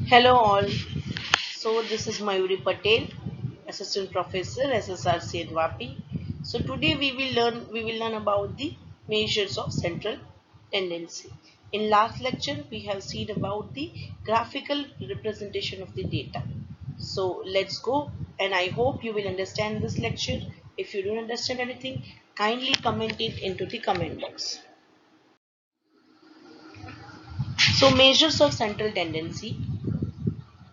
Hello all. So this is Mayuri Patel, Assistant Professor, SSRC at WAPI. So today we will learn about the measures of central tendency. In last lecture we have seen about the graphical representation of the data. So let's go, and I hope you will understand this lecture. If you don't understand anything, kindly comment it into the comment box. So measures of central tendency.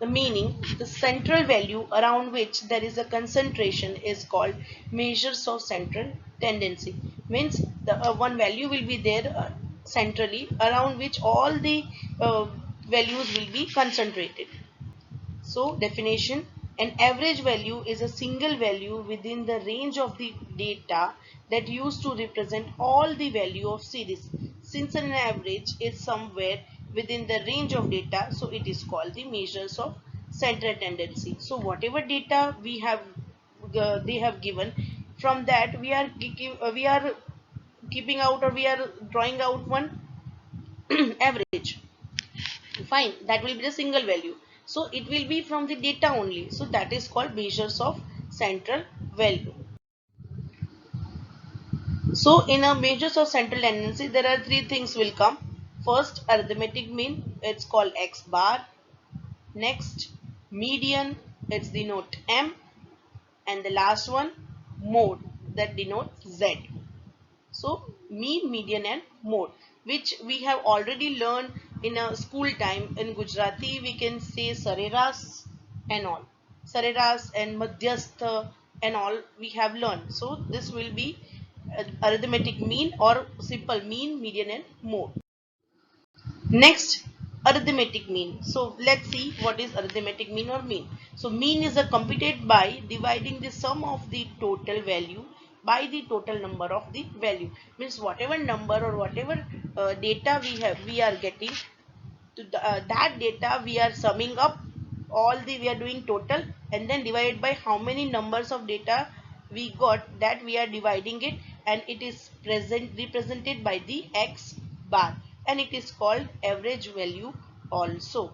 The meaning, the central value around which there is a concentration is called measures of central tendency. Means the one value will be there centrally around which all the uh, values will be concentrated. So definition, an average value is a single value within the range of the data that used to represent all the value of series. Since an average is somewhere within the range of data, so it is called the measures of central tendency. So whatever data we have they have given, from that we are keeping out, or we are drawing out one average. Fine, that will be the single value, so it will be from the data only, so that is called measures of central value. So in a measures of central tendency there are three things will come. First, arithmetic mean, it's called x bar. Next, median, it's denote m. And the last one, mode, that denotes z. So mean, median and mode, which we have already learned in a school time. In Gujarati we can say Sareras and all. Sareras and Madhyastha and all we have learned. So this will be arithmetic mean or simple mean, median and mode. Next, arithmetic mean. So let's see what is arithmetic mean or mean. So mean is computed by dividing the sum of the total value by the total number of the value. Means whatever number or whatever data we are getting, to that data we are summing up all the, we are doing total, and then divided by how many numbers of data we got, that we are dividing it, and it is represented by the x bar, and it is called average value also.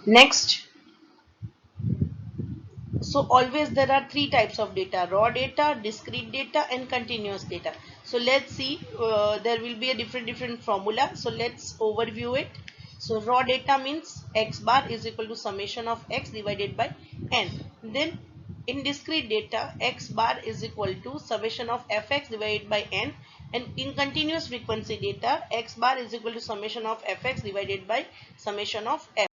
Next, so always there are three types of data: raw data, discrete data and continuous data. So let's see, there will be a different formula, so let's overview it. So raw data means x bar is equal to summation of x divided by n. Then in discrete data, x bar is equal to summation of fx divided by n. And in continuous frequency data, x bar is equal to summation of fx divided by summation of f.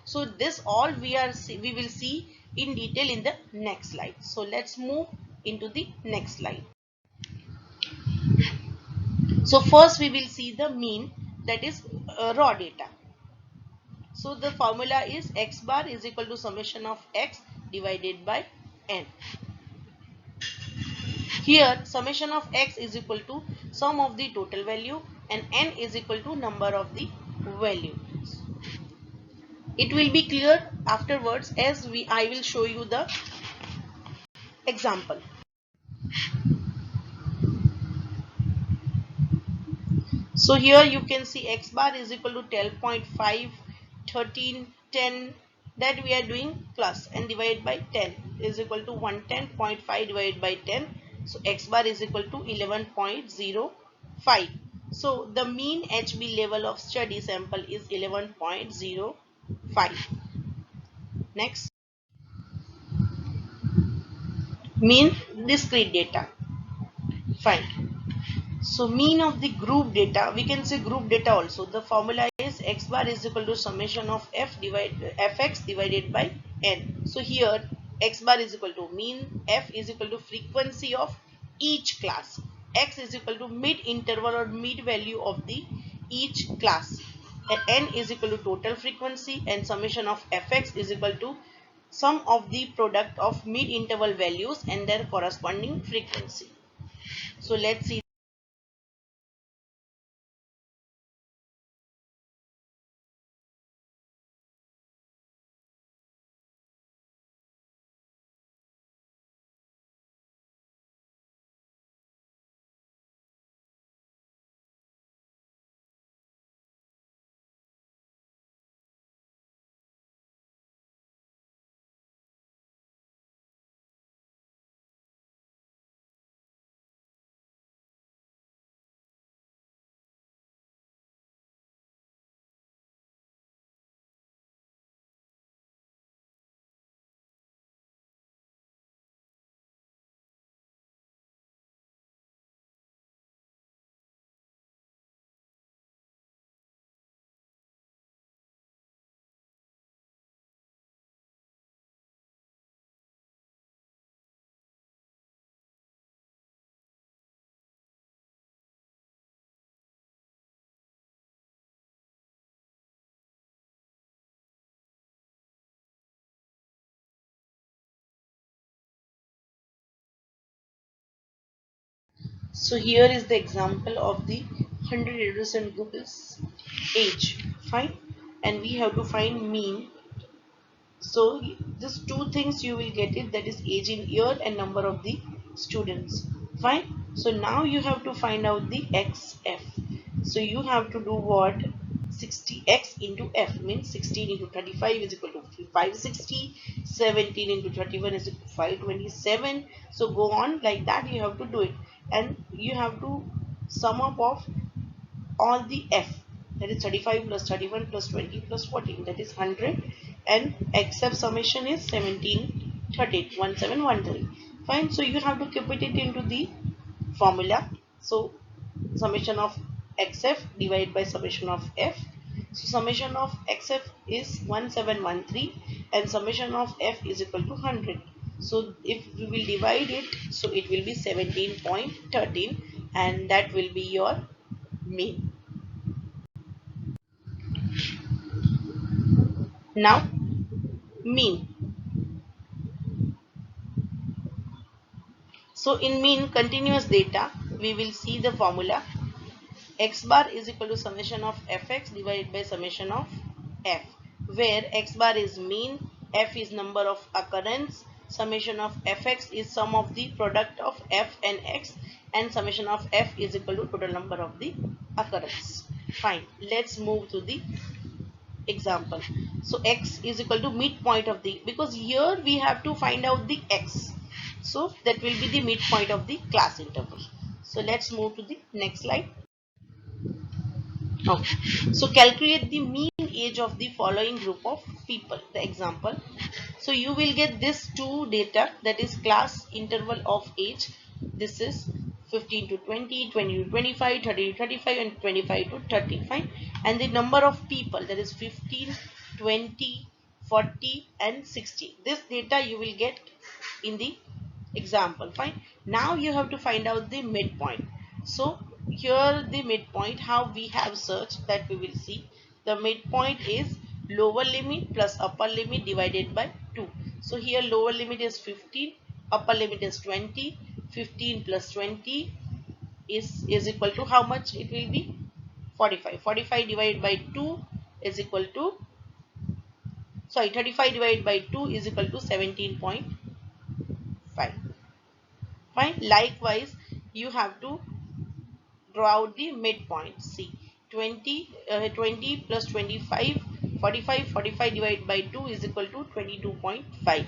So this all we will see in detail in the next slide. So let's move into the next slide. So first we will see the mean, that is raw data. So the formula is x bar is equal to summation of x divided by n. Here summation of x is equal to sum of the total value and n is equal to number of the value. It will be clear afterwards as I will show you the example. So here you can see x bar is equal to 12.5, 13, 10, that we are doing plus, and divided by 10 is equal to 110.5 divided by 10. So x bar is equal to 11.05. So the mean HB level of study sample is 11.05. Next, mean discrete data. Fine. So mean of the group data, we can say group data also. The formula is x bar is equal to summation of fx divided by n. So here x bar is equal to mean, f is equal to frequency of each class, x is equal to mid interval or mid value of the each class, and n is equal to total frequency, and summation of fx is equal to sum of the product of mid interval values and their corresponding frequency. So let's see. So here is the example of the 100 adolescent girls age. Fine. And we have to find mean. So these two things you will get it, that is age in year and number of the students. Fine. So now you have to find out the XF. So you have to do what? 60x into f means 16 into 35 is equal to 560, 17 into 31 is equal to 527. So go on like that, you have to do it, and you have to sum up of all the f, that is 35 plus 31 plus 20 plus 14, that is 100, and xf summation is 17 13 1713. Fine. So you have to keep it into the formula. So summation of xf divided by summation of f. So summation of xf is 1713 and summation of f is equal to 100. So if we will divide it, so it will be 17.13 and that will be your mean. Now mean. So in mean continuous data, we will see the formula x bar is equal to summation of fx divided by summation of f, where x bar is mean, f is number of occurrence, summation of fx is sum of the product of f and x, and summation of f is equal to total number of the occurrence. Fine. Let's move to the example. So x is equal to midpoint of the, because here we have to find out the x, so that will be the midpoint of the class interval. So let's move to the next slide. Okay. So calculate the mean age of the following group of people. The example. So you will get this two data, that is class interval of age. This is 15 to 20, 20 to 25, 30 to 35 and 25 to 35. And the number of people, that is 15, 20, 40 and 60. This data you will get in the example. Fine. Now you have to find out the midpoint. So here the midpoint, how we have searched, that we will see. The midpoint is lower limit plus upper limit divided by 2. So here lower limit is 15, upper limit is 20. 15 plus 20 is equal to how much? It will be 45. 45 divided by 2 is equal to, sorry, 35 divided by 2 is equal to 17.5. Fine. Likewise, you have to draw out the midpoint. See, 20 plus 25, 45, 45 divided by 2 is equal to 22.5.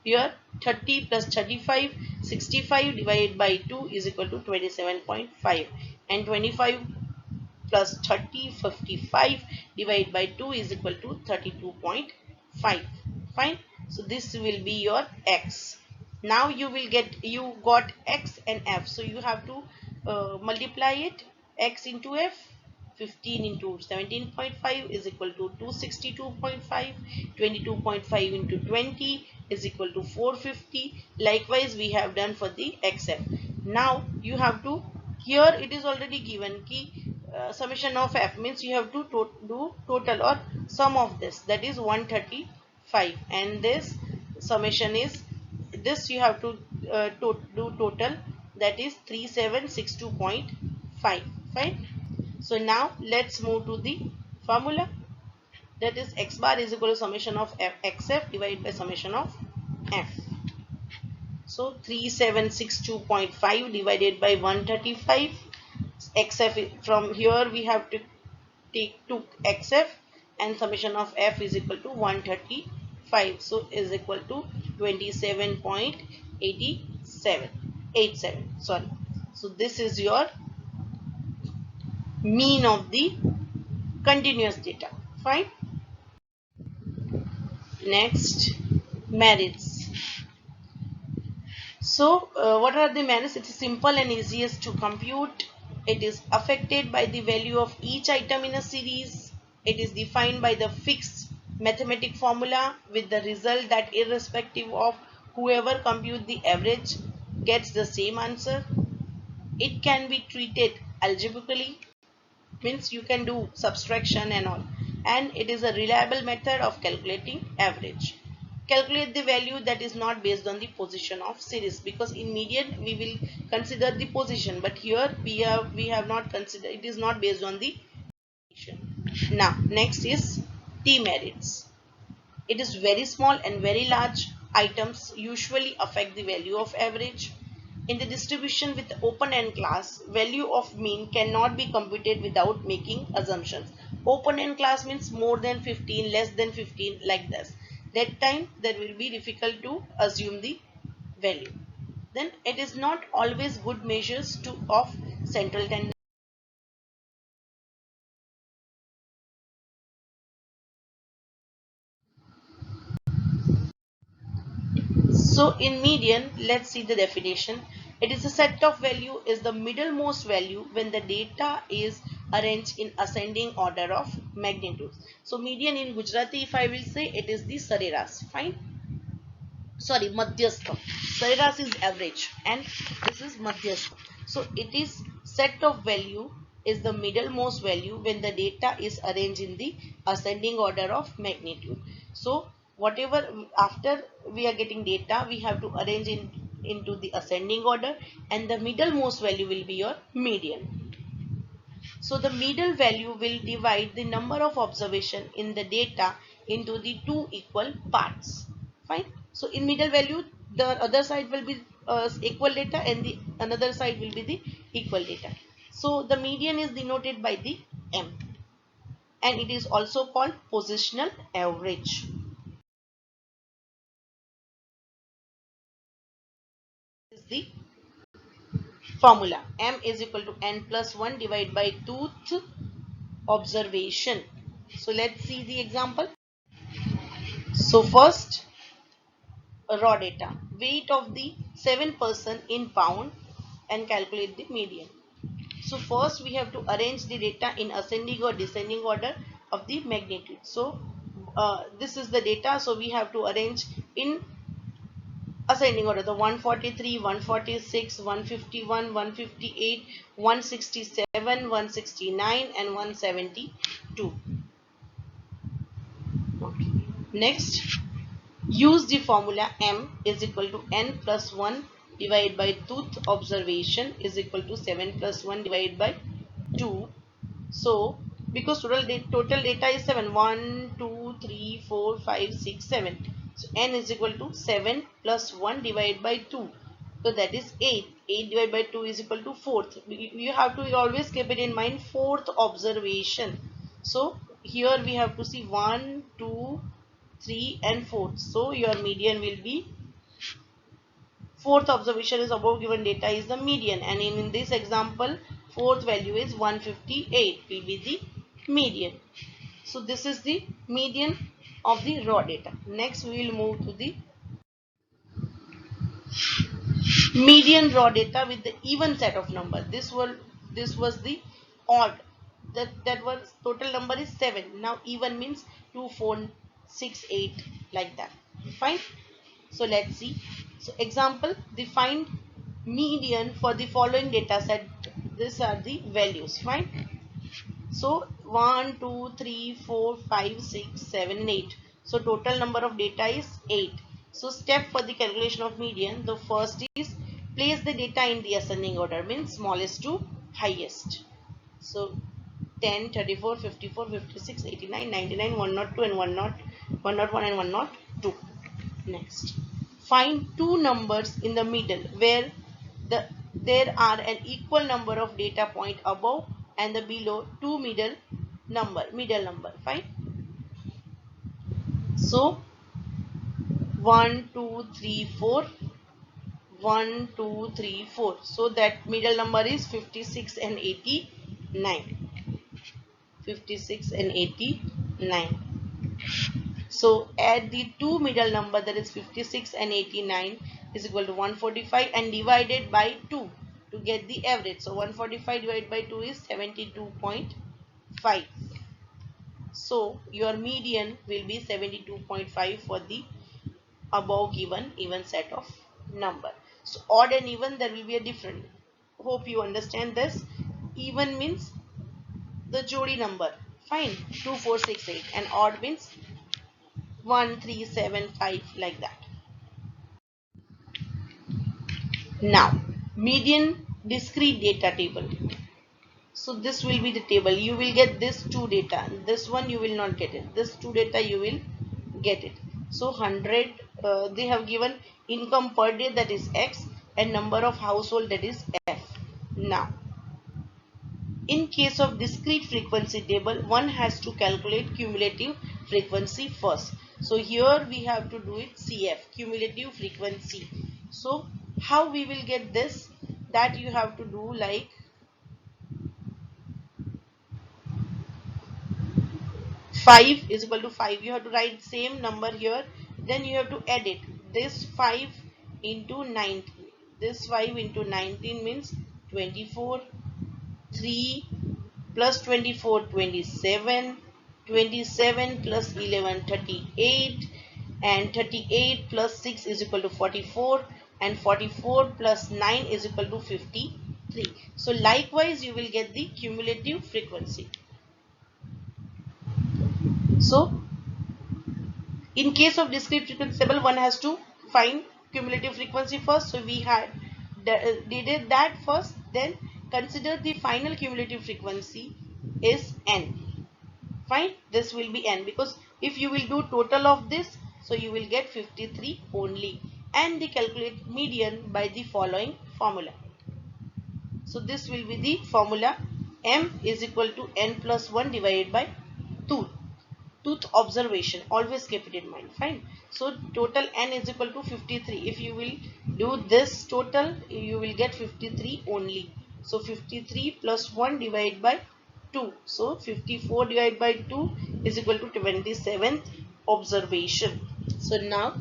Here 30 plus 35, 65 divided by 2 is equal to 27.5, and 25 plus 30, 55 divided by 2 is equal to 32.5. Fine. So this will be your x. Now you will get, you got x and f, so you have to multiply it. X into f, 15 into 17.5 is equal to 262.5, 22.5 into 20 is equal to 450. Likewise we have done for the xf. Now you have to, here it is already given key summation of f means you have to do total or sum of this, that is 135, and this summation is this, you have to do total, that is 3762.5. Fine. So now let's move to the formula, that is x bar is equal to summation of xf divided by summation of f. So 3762.5 divided by 135, xf, from here we have to take took xf, and summation of f is equal to 135, so is equal to 27.87, sorry. So this is your mean of the continuous data. Fine. Next, merits. So what are the merits? It is simple and easiest to compute. It is affected by the value of each item in a series. It is defined by the fixed mathematical formula with the result that irrespective of whoever compute the average gets the same answer. It can be treated algebraically, means you can do subtraction and all, and it is a reliable method of calculating average. calculate the value that is not based on the position of series, because in median we will consider the position, but here we have not considered, it is not based on the position. Now next is demerits. It is very small and very large items usually affect the value of average. In the distribution with open-end class, value of mean cannot be computed without making assumptions. Open-end class means more than 15, less than 15, like this. That time that will be difficult to assume the value. Then it is not always good measures of central tendency. So in median, let's see the definition. It is a set of value is the middlemost value when the data is arranged in ascending order of magnitude. So median in Gujarati, if I will say, it is the Sareras. Fine. Sorry, Madhyastha. Sareras is average and this is Madhyastha. So it is set of value is the middlemost value when the data is arranged in the ascending order of magnitude. So whatever after we are getting data, we have to arrange into the ascending order, and the middlemost value will be your median. So the middle value will divide the number of observation in the data into the two equal parts. Fine. So in middle value, the other side will be equal data and the another side will be the equal data. So the median is denoted by the M, and it is also called positional average. This is the formula. M is equal to n plus 1 divided by tooth observation. So let's see the example. So first, raw data, weight of the 7% in pound, and calculate the median. So first we have to arrange the data in ascending or descending order of the magnitude. So this is the data, so we have to arrange in ascending order, the 143, 146, 151, 158, 167, 169 and 172. Okay. Next, use the formula M is equal to n plus 1 divided by tooth observation is equal to 7 plus 1 divided by 2. So, because total data is 7, 1, 2, 3, 4, 5, 6, 7. So, n is equal to 7 plus 1 divided by 2. So, that is 8. 8 divided by 2 is equal to 4th. You have to always keep it in mind, 4th observation. So, here we have to see 1, 2, 3 and 4th. So, your median will be, fourth observation is above given data is the median, and in this example fourth value is 158 will be the median. So this is the median of the raw data. Next we will move to the median raw data with the even set of number. This was the odd, that was total number is 7. Now even means 2, 4, 6, 8, like that. Fine. So let's see. So example, define median for the following data set. These are the values. Fine. So 1, 2, 3, 4, 5, 6, 7, 8. So total number of data is 8. So step for the calculation of median. The first is place the data in the ascending order, means smallest to highest. So 10, 34, 54, 56, 89, 99, 102 and 101 and 102. Next, find two numbers in the middle where there are an equal number of data point above and the below two middle number. Fine. So 1, 2, 3, 4, 1, 2, 3, 4. So that middle number is 56 and 89. 56 and 89. So add the two middle number, that is 56 and 89 is equal to 145 and divided by 2 to get the average. So 145 divided by 2 is 72.5. So your median will be 72.5 for the above given even set of number. So odd and even, there will be a different. Hope you understand this. Even means the Jodi number. Fine. 2, 4, 6, 8. And odd means 1 3 7 5 like that. Now median discrete data table. So this will be the table. You will get this two data. This one you will not get it. This two data you will get it. So 100, they have given income per day, that is X, and number of household, that is F. Now in case of discrete frequency table, one has to calculate cumulative frequency first. So here we have to do it CF, cumulative frequency. So how we will get this? That you have to do like 5 is equal to 5. You have to write same number here. Then you have to add it. This 5 into 19. This 5 into 19 means 24. 3 plus 24, 27. 27 plus 11, 38. And 38 plus 6 is equal to 44. And 44 plus 9 is equal to 53. So likewise you will get the cumulative frequency. So in case of discrete frequency table, one has to find cumulative frequency first. So we had did that first. Then consider the final cumulative frequency is n. Fine, this will be n, because if you will do total of this, so you will get 53 only, and the calculate median by the following formula. So this will be the formula. M is equal to n plus 1 divided by 2. Tooth observation, always keep it in mind. Fine. So total n is equal to 53. If you will do this total, you will get 53 only. So 53 plus 1 divided by 2. So 54 divided by 2 is equal to 27th observation. So now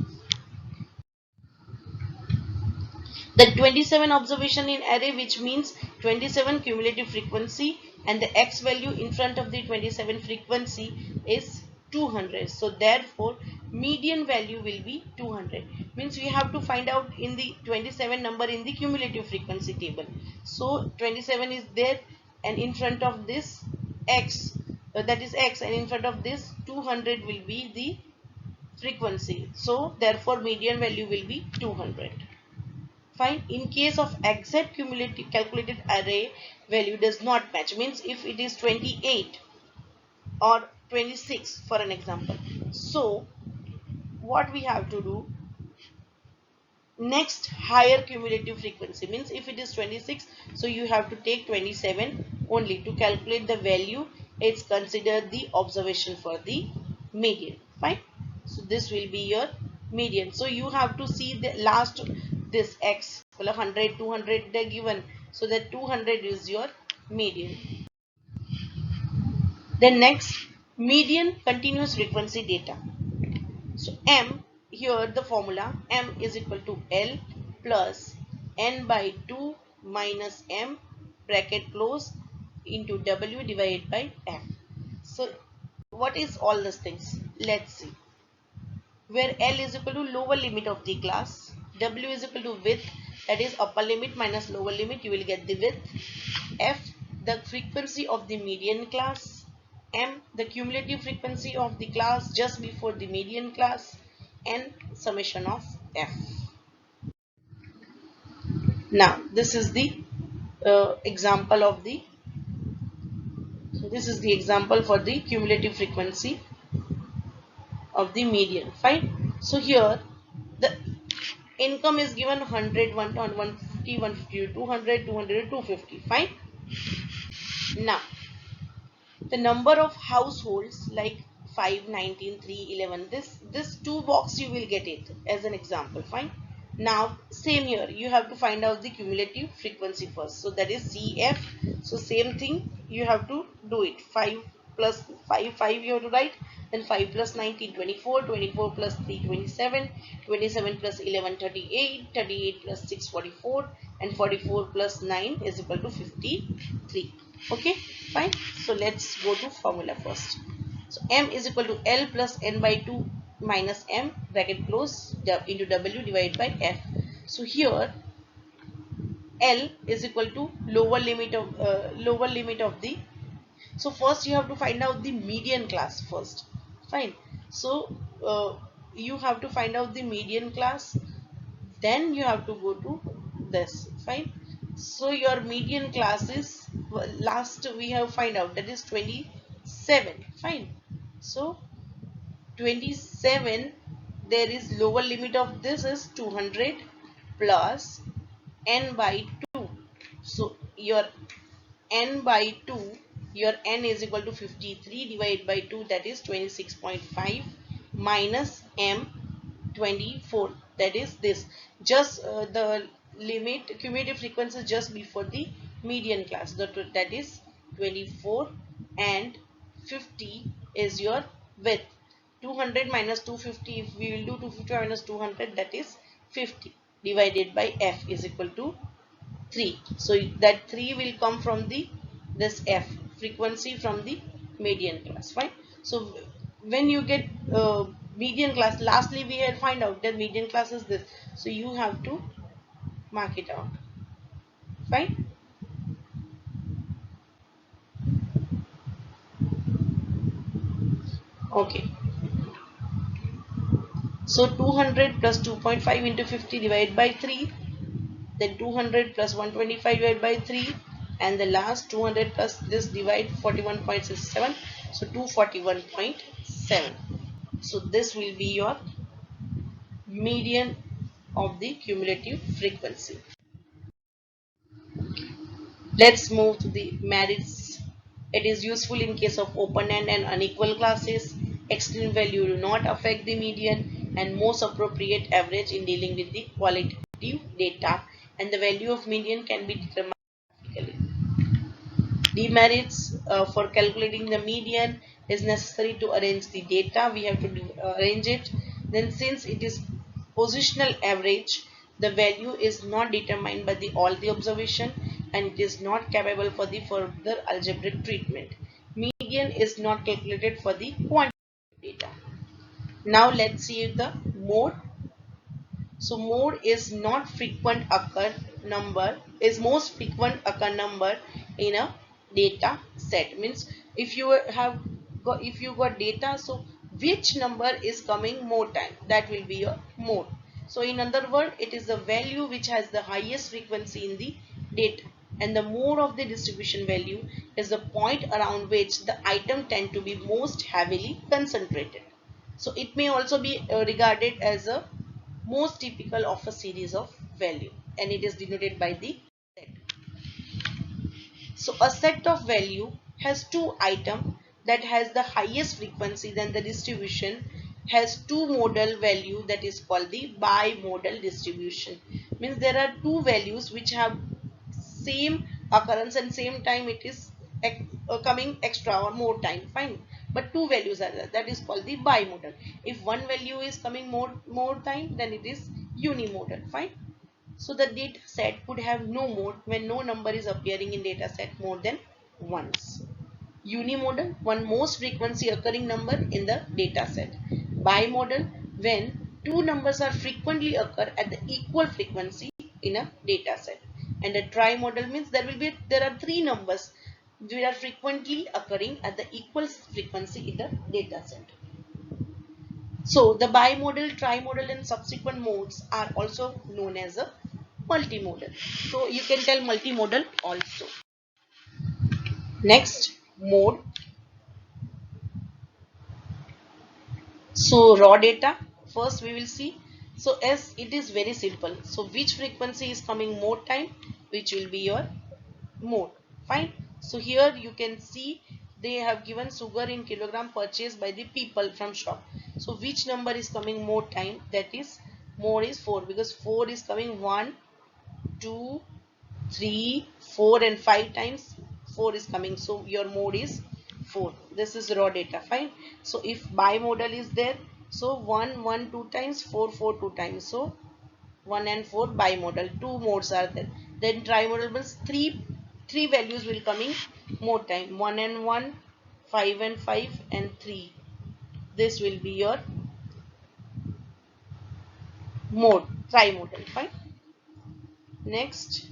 the 27 observation in array, which means 27 cumulative frequency, and the x value in front of the 27 frequency is 200. So therefore median value will be 200. Means we have to find out in the 27 number in the cumulative frequency table. So 27 is there, and in front of this x, that is x, and in front of this 200 will be the frequency. So therefore median value will be 200. Fine. In case of exact cumulative calculated array value does not match, means if it is 28 or 26 for an example, so what we have to do next, higher cumulative frequency, means if it is 26, so you have to take 27 only to calculate the value. It's considered the observation for the median. Fine. So this will be your median. So you have to see the last, this x 100 200 they given, so that 200 is your median. Then next, median continuous frequency data. So m, here the formula m is equal to L plus n by 2 minus m bracket close into W divided by f. So what is all these things? Let's see. Where L is equal to lower limit of the class, W is equal to width, that is upper limit minus lower limit, you will get the width. F, the frequency of the median class. M, the cumulative frequency of the class just before the median class. N, summation of F. Now this is the example of the, so this is the example for the cumulative frequency of the median. Fine. So here the income is given 100, 150, 150, 200, 200, 250. Fine. Now the number of households like 5, 19, 3, 11, this two box you will get it as an example. Fine. Now same here, you have to find out the cumulative frequency first, so that is CF. So same thing, you have to do it. 5 plus 5, 5 you have to write, then 5 plus 19, 24, 24 plus 3, 27, 27 plus 11, 38, 38 plus 6, 44, and 44 plus 9 is equal to 53. Okay, fine. So let's go to formula first. So m is equal to L plus n by 2 minus m bracket close into W divided by f. So here L is equal to lower limit of the, so first you have to find out the median class first. Fine. So you have to find out the median class, then you have to go to this. Fine. So your median class is, last we have find out, that is 27. Fine. So 27, there is lower limit of this is 200 plus n by 2. So your n by 2, your n is equal to 53 divided by 2, that is 26.5, minus m 24, that is this. Just the limit cumulative frequency just before the median class, that is 24, and 50 is your width. 200 minus 250, if we will do 250 minus 200, that is 50, divided by f is equal to 3. So that 3 will come from the this f frequency from the median class. Fine. So when you get median class, lastly we had find out that median class is this, so you have to mark it out. Fine. Okay, so 200 plus 2.5 into 50 divided by 3, then 200 plus 125 divided by 3, and the last 200 plus this divide 41.67, so 241.7. So this will be your median of the cumulative frequency. Let's move to the merits. It is useful in case of open-end and unequal classes. Extreme value do not affect the median, and most appropriate average in dealing with the qualitative data, and the value of median can be determined graphically. Demerits for calculating the median is necessary to arrange the data. We have to arrange it. Then since it is positional average, the value is not determined by all the observation, and it is not capable for the further algebraic treatment. Median is not calculated for the quantitative data. Now let's see the mode. So mode is not frequent occur number, is most frequent occur number in a data set. Means if you have got, if you got data, so which number is coming more time, that will be your mode. So in other words, it is the value which has the highest frequency in the data, and the mode of the distribution value is the point around which the item tend to be most heavily concentrated. So it may also be regarded as a most typical of a series of value, and it is denoted by the set. So a set of value has two items that has the highest frequency, then the distribution has two modal value, that is called the bimodal distribution. Means there are two values which have same occurrence and same time it is coming extra or more time. Fine. But two values are there, that is called the bimodal. If one value is coming more time, then it is unimodal. Fine. So the data set could have no mode when no number is appearing in data set more than once. Unimodal, one most frequency occurring number in the data set. Bimodal, when two numbers are frequently occur at the equal frequency in a data set. And a trimodal means there are three numbers which are frequently occurring at the equal frequency in the data set. So the bimodal, trimodal and subsequent modes are also known as a multimodal. So you can tell multimodal also. Next, mode. So raw data, first we will see. So as it is very simple. So which frequency is coming more time, which will be your mode. Fine. So here you can see they have given sugar in kilogram purchased by the people from shop. So which number is coming more time, that is more is 4, because 4 is coming 1, 2, 3, 4 and 5 times 4 is coming. So your mode is 4. This is raw data. Fine. So if bimodal is there, so 1, 1, 2 times, 4, 4, 2 times. So 1 and 4 bimodal. Two modes are there. Then trimodal means three values will coming more time. 1 and 1, 5 and 5 and 3. This will be your mode, trimodal. Fine. Next,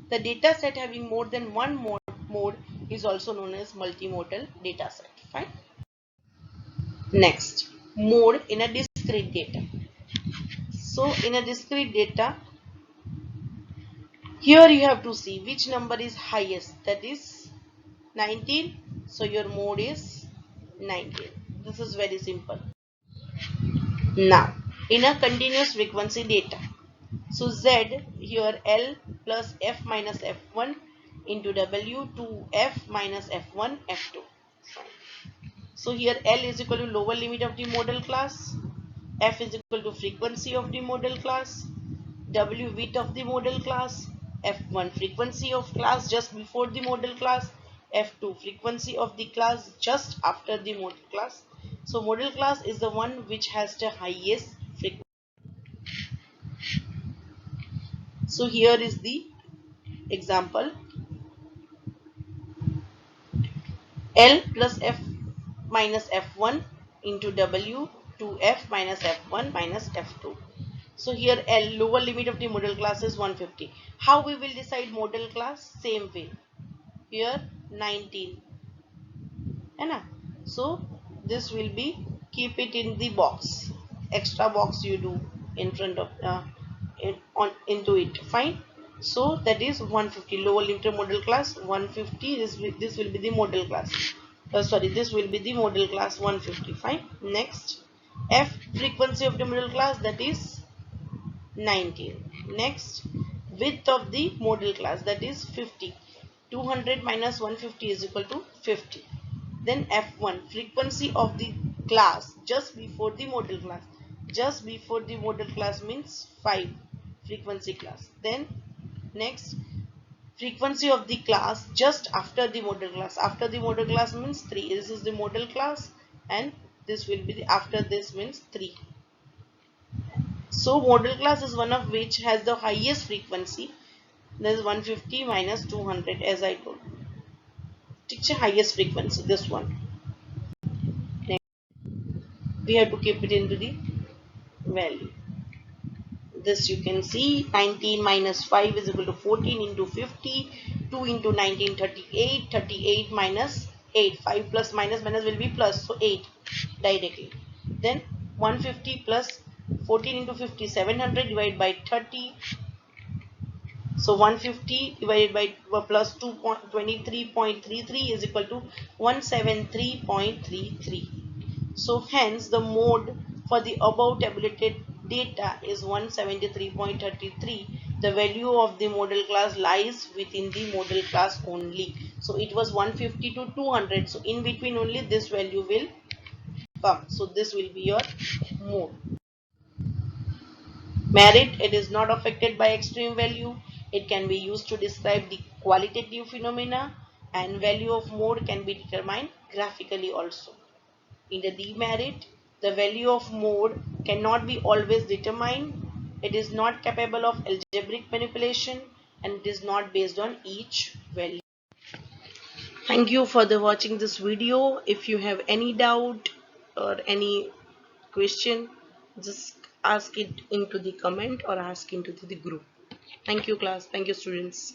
the data set having more than one mode is also known as multimodal data set. Fine. Next, mode in a discrete data. So in a discrete data, here you have to see which number is highest, that is 19. So your mode is 19. This is very simple. Now in a continuous frequency data, so Z here L plus F minus F1 into W to F minus F1 F2. So here L is equal to lower limit of the model class, F is equal to frequency of the model class, W width of the model class, F1 frequency of class just before the model class, F2 frequency of the class just after the model class. So model class is the one which has the highest frequency. So here is the example. L plus F minus F1 into W to F minus F1 minus F2. So here L, lower limit of the model class is 150. How we will decide model class? Same way. Here 19. है So this will be, keep it in the box. Extra box you do in front of into it. Fine. So that is 150. Lower limit of model class 150. This will be the model class. Sorry, this will be the model class 150. Fine. Next, F frequency of the model class, that is 19. Next, width of the model class, that is 50. 200 minus 150 is equal to 50. Then F1 frequency of the class just before the model class. Just before the model class means 5 frequency class. Then next, frequency of the class just after the model class. After the model class means 3. This is the model class and this will be the, after this means 3. So model class is one of which has the highest frequency. That is 150 minus 200 as I told. It's a highest frequency, this one. Next, we have to keep it into the value. This you can see 19 minus 5 is equal to 14 into 50. 2 into 19 38. 38 minus 8. 5 plus minus will be plus. So 8 directly. Then 150 plus 14 into 50 700 divided by 30. So 150 divided by plus 223.33 is equal to 173.33. So hence the mode for the above tabulated data is 173.33. The value of the model class lies within the model class only. So it was 150 to 200. So in between only this value will come. So this will be your mode. Merit, it is not affected by extreme value. It can be used to describe the qualitative phenomena, and value of mode can be determined graphically also. In the demerit, the value of mode cannot be always determined. It is not capable of algebraic manipulation and it is not based on each value. Thank you for watching this video. If you have any doubt or any question, just ask it into the comment or ask into the group. Thank you class. Thank you students.